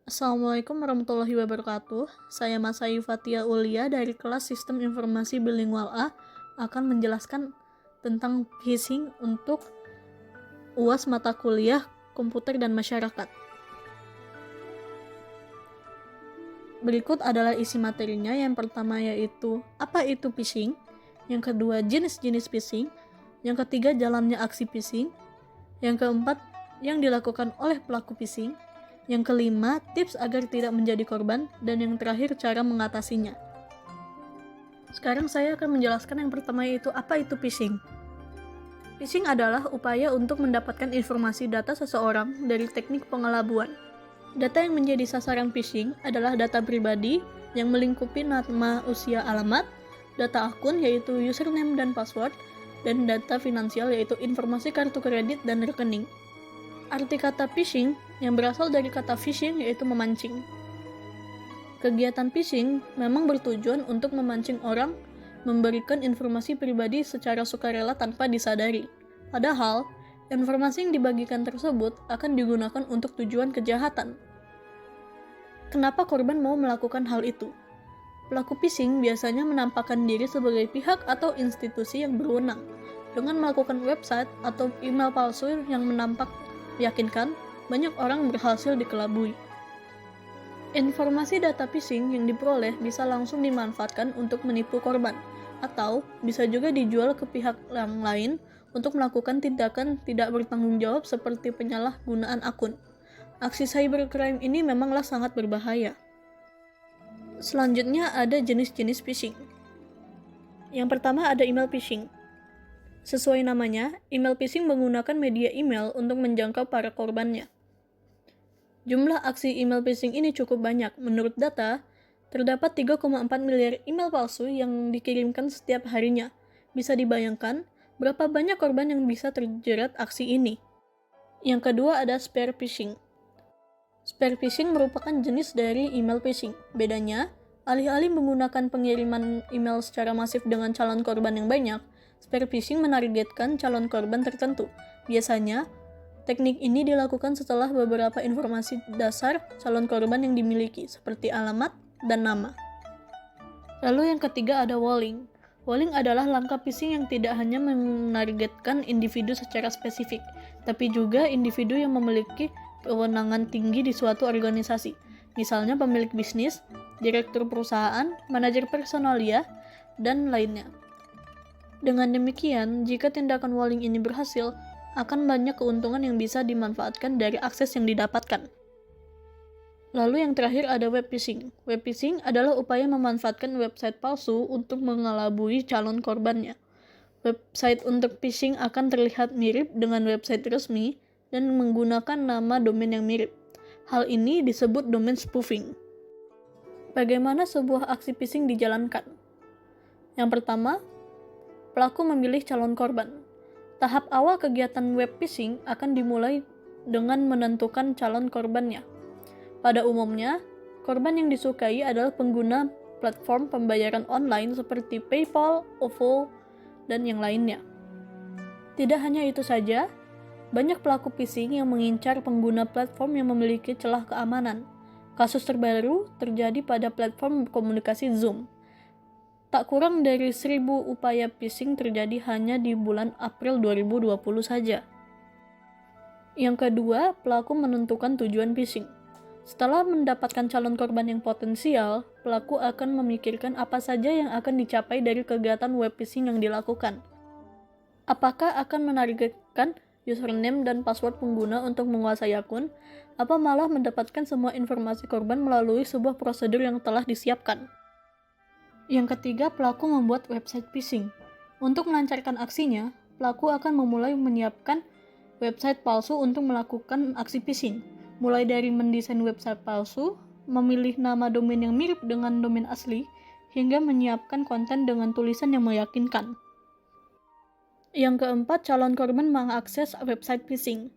Assalamualaikum warahmatullahi wabarakatuh. Saya Masayu Fatia Ulia dari kelas Sistem Informasi Bilingual A akan menjelaskan tentang phishing untuk UAS mata kuliah Komputer dan Masyarakat. Berikut adalah isi materinya. Yang pertama yaitu apa itu phishing, yang kedua jenis-jenis phishing, yang ketiga jalannya aksi phishing, yang keempat yang dilakukan oleh pelaku phishing, yang kelima tips agar tidak menjadi korban, dan yang terakhir cara mengatasinya. Sekarang saya akan menjelaskan yang pertama yaitu apa itu phishing. Phishing adalah upaya untuk mendapatkan informasi data seseorang dari teknik pengelabuan. Data yang menjadi sasaran phishing adalah data pribadi yang melingkupi nama, usia, alamat, data akun yaitu username dan password, dan data finansial yaitu informasi kartu kredit dan rekening. Arti kata phishing yang berasal dari kata phishing yaitu memancing. Kegiatan phishing memang bertujuan untuk memancing orang memberikan informasi pribadi secara sukarela tanpa disadari. Padahal, informasi yang dibagikan tersebut akan digunakan untuk tujuan kejahatan. Kenapa korban mau melakukan hal itu? Pelaku phishing biasanya menampakkan diri sebagai pihak atau institusi yang berwenang dengan melakukan website atau email palsu yang meyakinkan banyak orang berhasil dikelabui. Informasi data phishing yang diperoleh bisa langsung dimanfaatkan untuk menipu korban, atau bisa juga dijual ke pihak yang lain untuk melakukan tindakan tidak bertanggung jawab seperti penyalahgunaan akun. Aksi cybercrime ini memanglah sangat berbahaya. Selanjutnya ada jenis-jenis phishing. Yang pertama ada email phishing. Sesuai namanya, email phishing menggunakan media email untuk menjangkau para korbannya. Jumlah aksi email phishing ini cukup banyak. Menurut data, terdapat 3,4 miliar email palsu yang dikirimkan setiap harinya. Bisa dibayangkan berapa banyak korban yang bisa terjerat aksi ini. Yang kedua ada spear phishing. Spear phishing merupakan jenis dari email phishing. Bedanya, alih-alih menggunakan pengiriman email secara masif dengan calon korban yang banyak, spear phishing menargetkan calon korban tertentu. Biasanya, teknik ini dilakukan setelah beberapa informasi dasar calon korban yang dimiliki, seperti alamat dan nama. Lalu yang ketiga ada walling. Walling adalah langkah phishing yang tidak hanya menargetkan individu secara spesifik, tapi juga individu yang memiliki kewenangan tinggi di suatu organisasi, misalnya pemilik bisnis, direktur perusahaan, manajer personalia, dan lainnya. Dengan demikian, jika tindakan walling ini berhasil, akan banyak keuntungan yang bisa dimanfaatkan dari akses yang didapatkan. Lalu yang terakhir ada web phishing. Web phishing adalah upaya memanfaatkan website palsu untuk mengelabui calon korbannya. Website untuk phishing akan terlihat mirip dengan website resmi dan menggunakan nama domain yang mirip. Hal ini disebut domain spoofing. Bagaimana sebuah aksi phishing dijalankan? Yang pertama, pelaku memilih calon korban. Tahap awal kegiatan web phishing akan dimulai dengan menentukan calon korbannya. Pada umumnya, korban yang disukai adalah pengguna platform pembayaran online seperti PayPal, OVO, dan yang lainnya. Tidak hanya itu saja, banyak pelaku phishing yang mengincar pengguna platform yang memiliki celah keamanan. Kasus terbaru terjadi pada platform komunikasi Zoom. Tak kurang dari 1.000 upaya phishing terjadi hanya di bulan April 2020 saja. Yang kedua, pelaku menentukan tujuan phishing. Setelah mendapatkan calon korban yang potensial, pelaku akan memikirkan apa saja yang akan dicapai dari kegiatan web phishing yang dilakukan. Apakah akan menargetkan username dan password pengguna untuk menguasai akun, apa malah mendapatkan semua informasi korban melalui sebuah prosedur yang telah disiapkan. Yang ketiga, pelaku membuat website phishing. Untuk melancarkan aksinya, pelaku akan memulai menyiapkan website palsu untuk melakukan aksi phishing. Mulai dari mendesain website palsu, memilih nama domain yang mirip dengan domain asli, hingga menyiapkan konten dengan tulisan yang meyakinkan. Yang keempat, calon korban mengakses website phishing.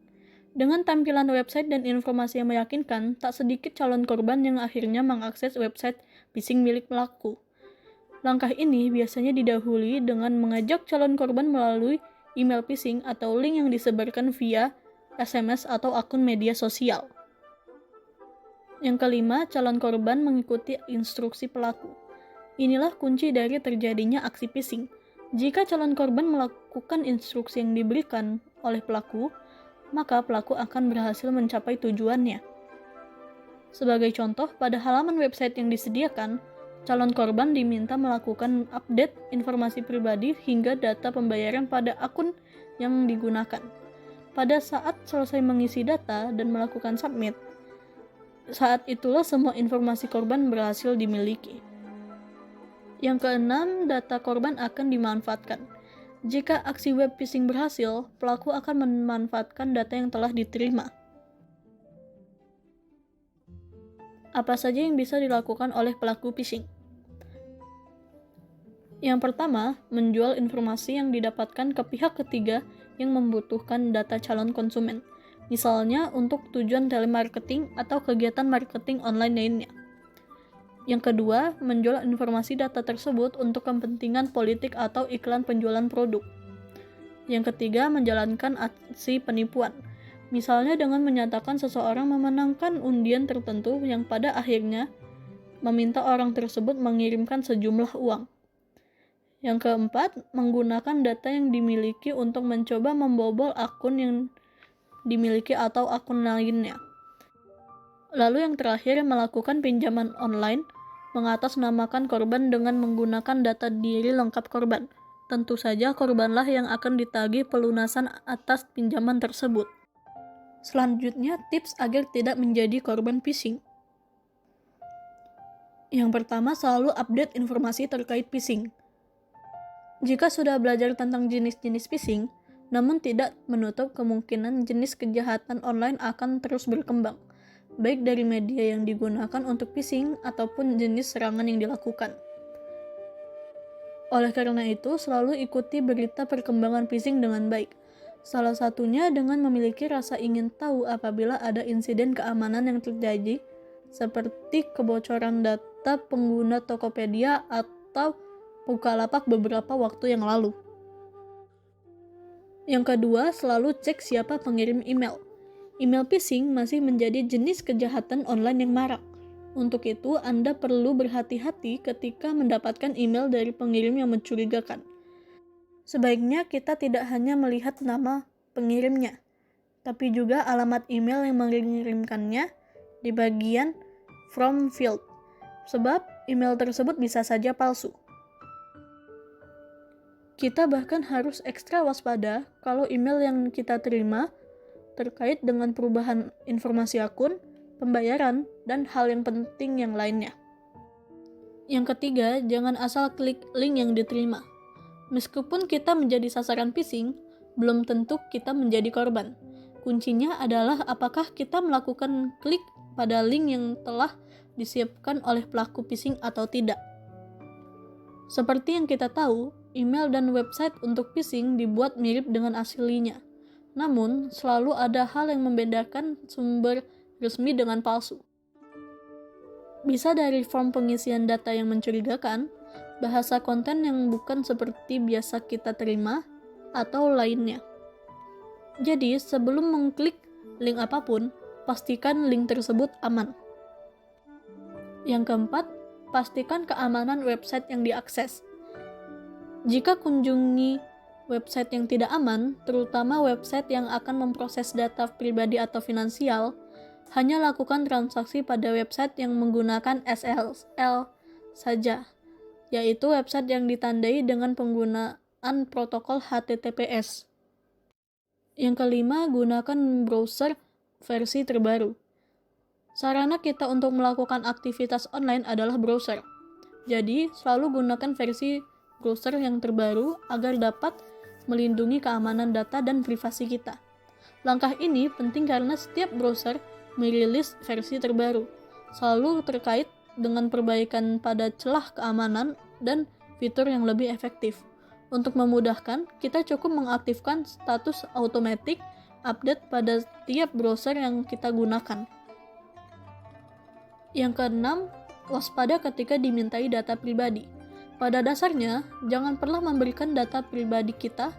Dengan tampilan website dan informasi yang meyakinkan, tak sedikit calon korban yang akhirnya mengakses website phishing milik pelaku. Langkah ini biasanya didahului dengan mengajak calon korban melalui email phishing atau link yang disebarkan via SMS atau akun media sosial. Yang kelima, calon korban mengikuti instruksi pelaku. Inilah kunci dari terjadinya aksi phishing. Jika calon korban melakukan instruksi yang diberikan oleh pelaku, maka pelaku akan berhasil mencapai tujuannya. Sebagai contoh, pada halaman website yang disediakan, calon korban diminta melakukan update informasi pribadi hingga data pembayaran pada akun yang digunakan. Pada saat selesai mengisi data dan melakukan submit, saat itulah semua informasi korban berhasil dimiliki. Yang keenam, data korban akan dimanfaatkan. Jika aksi web phishing berhasil, pelaku akan memanfaatkan data yang telah diterima. Apa saja yang bisa dilakukan oleh pelaku phishing? Yang pertama, menjual informasi yang didapatkan ke pihak ketiga yang membutuhkan data calon konsumen. Misalnya untuk tujuan telemarketing atau kegiatan marketing online lainnya. Yang kedua, menjual informasi data tersebut untuk kepentingan politik atau iklan penjualan produk. Yang ketiga, menjalankan aksi penipuan. Misalnya dengan menyatakan seseorang memenangkan undian tertentu yang pada akhirnya meminta orang tersebut mengirimkan sejumlah uang. Yang keempat, menggunakan data yang dimiliki untuk mencoba membobol akun yang dimiliki atau akun lainnya. Lalu yang terakhir, melakukan pinjaman online, mengatasnamakan korban dengan menggunakan data diri lengkap korban. Tentu saja korbanlah yang akan ditagih pelunasan atas pinjaman tersebut. Selanjutnya, tips agar tidak menjadi korban phishing. Yang pertama, selalu update informasi terkait phishing. Jika sudah belajar tentang jenis-jenis phishing, namun tidak menutup kemungkinan jenis kejahatan online akan terus berkembang, baik dari media yang digunakan untuk phishing ataupun jenis serangan yang dilakukan. Oleh karena itu, selalu ikuti berita perkembangan phishing dengan baik. Salah satunya dengan memiliki rasa ingin tahu apabila ada insiden keamanan yang terjadi, seperti kebocoran data pengguna Tokopedia atau Bukalapak beberapa waktu yang lalu. Yang kedua, selalu cek siapa pengirim email. Email phishing masih menjadi jenis kejahatan online yang marak. Untuk itu, Anda perlu berhati-hati ketika mendapatkan email dari pengirim yang mencurigakan. Sebaiknya kita tidak hanya melihat nama pengirimnya, tapi juga alamat email yang mengirimkannya di bagian from field, sebab email tersebut bisa saja palsu. Kita bahkan harus ekstra waspada kalau email yang kita terima terkait dengan perubahan informasi akun, pembayaran, dan hal yang penting yang lainnya. Yang ketiga, jangan asal klik link yang diterima. Meskipun kita menjadi sasaran phishing, belum tentu kita menjadi korban. Kuncinya adalah apakah kita melakukan klik pada link yang telah disiapkan oleh pelaku phishing atau tidak. Seperti yang kita tahu, email dan website untuk phishing dibuat mirip dengan aslinya. Namun, selalu ada hal yang membedakan sumber resmi dengan palsu. Bisa dari form pengisian data yang mencurigakan, bahasa konten yang bukan seperti biasa kita terima, atau lainnya. Jadi, sebelum mengklik link apapun, pastikan link tersebut aman. Yang keempat, pastikan keamanan website yang diakses. Jika kunjungi website yang tidak aman, terutama website yang akan memproses data pribadi atau finansial, hanya lakukan transaksi pada website yang menggunakan SSL saja, yaitu website yang ditandai dengan penggunaan protokol HTTPS. Yang kelima, gunakan browser versi terbaru. Sarana kita untuk melakukan aktivitas online adalah browser. Jadi, selalu gunakan versi browser yang terbaru agar dapat melindungi keamanan data dan privasi kita. Langkah ini penting karena setiap browser merilis versi terbaru, selalu terkait dengan perbaikan pada celah keamanan dan fitur yang lebih efektif. Untuk memudahkan, kita cukup mengaktifkan status automatic update pada tiap browser yang kita gunakan. Yang keenam, waspada ketika dimintai data pribadi. Pada dasarnya, jangan pernah memberikan data pribadi kita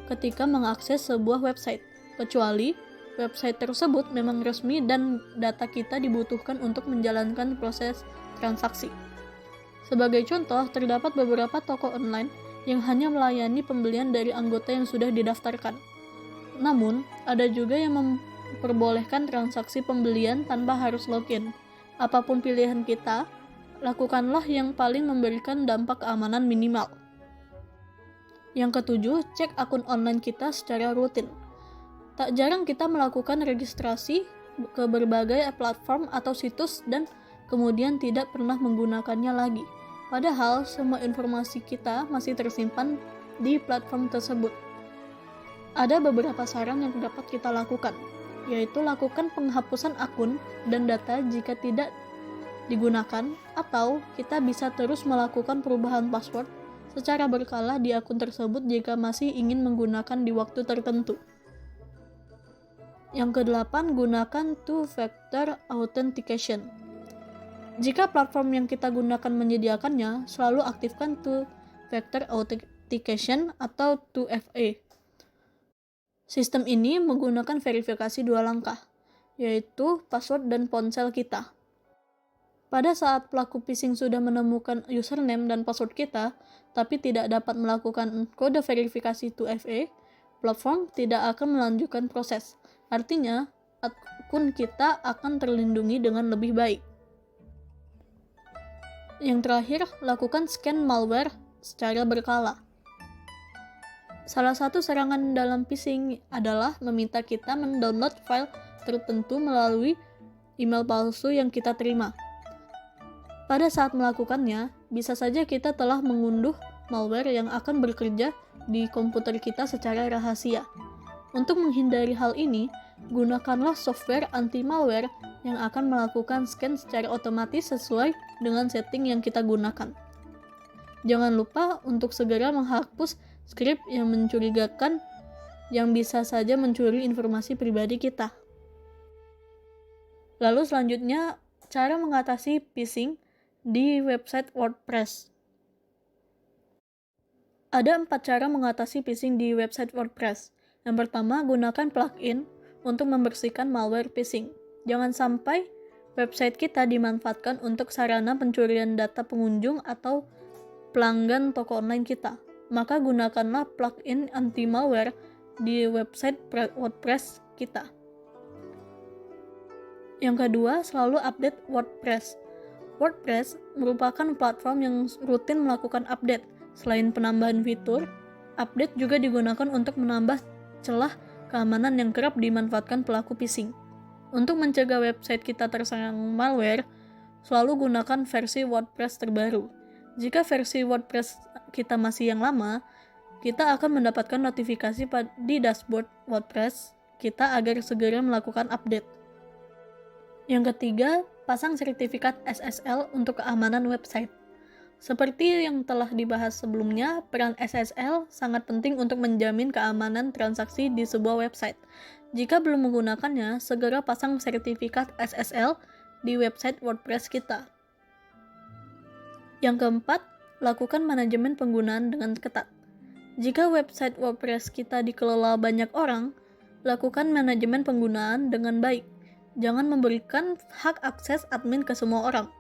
ketika mengakses sebuah website, kecuali website tersebut memang resmi dan data kita dibutuhkan untuk menjalankan proses transaksi. Sebagai contoh, terdapat beberapa toko online yang hanya melayani pembelian dari anggota yang sudah didaftarkan. Namun, ada juga yang memperbolehkan transaksi pembelian tanpa harus login. Apapun pilihan kita, lakukanlah yang paling memberikan dampak keamanan minimal. Yang ketujuh, cek akun online kita secara rutin. Tak jarang kita melakukan registrasi ke berbagai platform atau situs dan kemudian tidak pernah menggunakannya lagi. Padahal semua informasi kita masih tersimpan di platform tersebut. Ada beberapa saran yang dapat kita lakukan, yaitu lakukan penghapusan akun dan data jika tidak digunakan, atau kita bisa terus melakukan perubahan password secara berkala di akun tersebut jika masih ingin menggunakan di waktu tertentu. Yang kedelapan, gunakan two-factor authentication. Jika platform yang kita gunakan menyediakannya, selalu aktifkan two-factor authentication atau 2FA. Sistem ini menggunakan verifikasi 2 langkah, yaitu password dan ponsel kita. Pada saat pelaku phishing sudah menemukan username dan password kita, tapi tidak dapat melakukan kode verifikasi 2FA, platform tidak akan melanjutkan proses. Artinya, akun kita akan terlindungi dengan lebih baik. Yang terakhir, lakukan scan malware secara berkala. Salah satu serangan dalam phishing adalah meminta kita mendownload file tertentu melalui email palsu yang kita terima. Pada saat melakukannya, bisa saja kita telah mengunduh malware yang akan bekerja di komputer kita secara rahasia. Untuk menghindari hal ini, gunakanlah software anti-malware yang akan melakukan scan secara otomatis sesuai dengan setting yang kita gunakan. Jangan lupa untuk segera menghapus script yang mencurigakan yang bisa saja mencuri informasi pribadi kita. Lalu selanjutnya, cara mengatasi phishing di website WordPress. Ada 4 cara mengatasi phishing di website WordPress. Yang pertama, gunakan plugin untuk membersihkan malware phishing. Jangan sampai website kita dimanfaatkan untuk sarana pencurian data pengunjung atau pelanggan toko online kita. Maka gunakanlah plugin anti-malware di website WordPress kita. Yang kedua, selalu update WordPress. WordPress merupakan platform yang rutin melakukan update. Selain penambahan fitur, update juga digunakan untuk menambah celah keamanan yang kerap dimanfaatkan pelaku phishing. Untuk mencegah website kita terserang malware, selalu gunakan versi WordPress terbaru. Jika versi WordPress kita masih yang lama, kita akan mendapatkan notifikasi di dashboard WordPress kita agar segera melakukan update. Yang ketiga, pasang sertifikat SSL untuk keamanan website. Seperti yang telah dibahas sebelumnya, peran SSL sangat penting untuk menjamin keamanan transaksi di sebuah website. Jika belum menggunakannya, segera pasang sertifikat SSL di website WordPress kita. Yang keempat, lakukan manajemen penggunaan dengan ketat. Jika website WordPress kita dikelola banyak orang, lakukan manajemen penggunaan dengan baik. Jangan memberikan hak akses admin ke semua orang.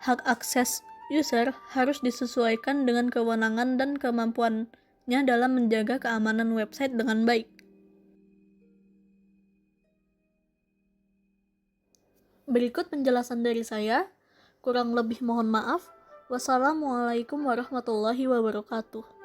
Hak akses user harus disesuaikan dengan kewenangan dan kemampuannya dalam menjaga keamanan website dengan baik. Berikut penjelasan dari saya. Kurang lebih mohon maaf. Wassalamualaikum warahmatullahi wabarakatuh.